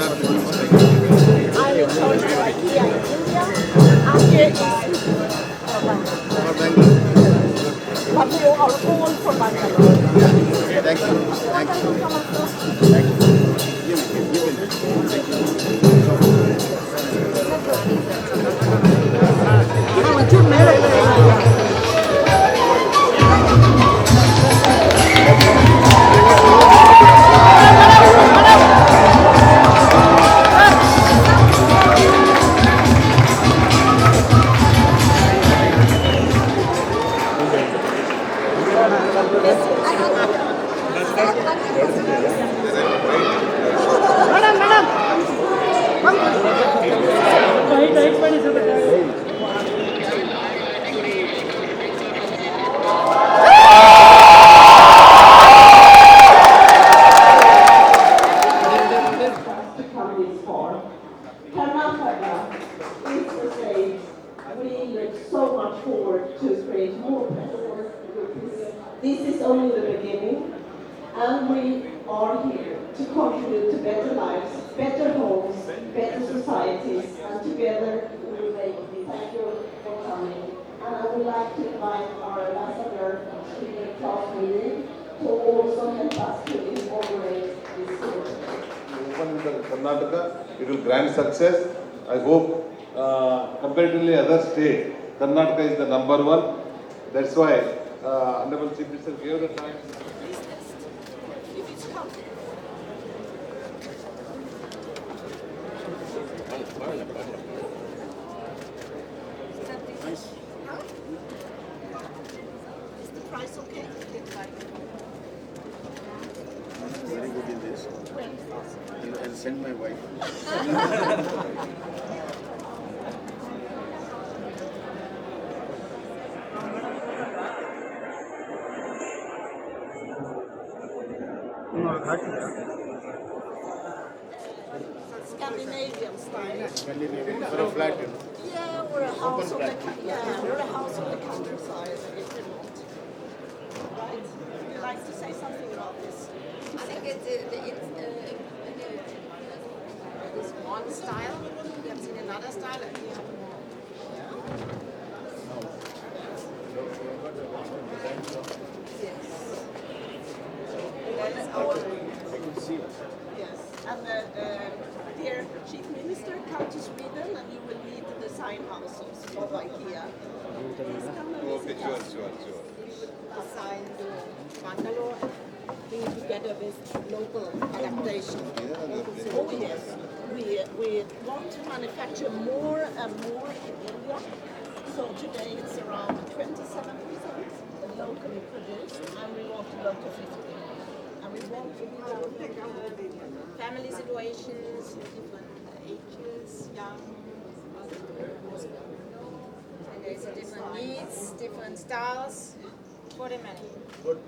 I'm in charge for IKEA in India. And here is but we are all from Bangalore. Thank you. Thanagar is the stage. We look so much forward to create more platforms. This is only the beginning, and we are here to contribute to better lives, better homes, better societies, and together we will make this. Thank you for coming. And I would like to invite our ambassador, Claus Miri, to also help us to inaugurate this ceremony. Open in the Karnataka, it will grand success. I hope comparatively other states, Karnataka is the number one. That's why Honorable Chief Minister gave the time. Is the price okay? Very good in this. I'll send my wife. Scandinavian style. Scandinavian for a flat. Yeah, or a house on the countryside if you want. Right? Would you like to say something about this? I think it's one style. We have seen another style, and we have more. Yes. That is our. Yes. And dear Chief Minister, come to Sweden and you will meet the design houses of IKEA. Please come and Okay, visit sure. We would design the Bangalore and bring it together with local adaptation. Oh yes, we want to manufacture more and more in India. So today it's around 27% locally produced, and we want to go to 50. And we want to Family situations, different ages, young, and there's different needs, different styles for the many. Good.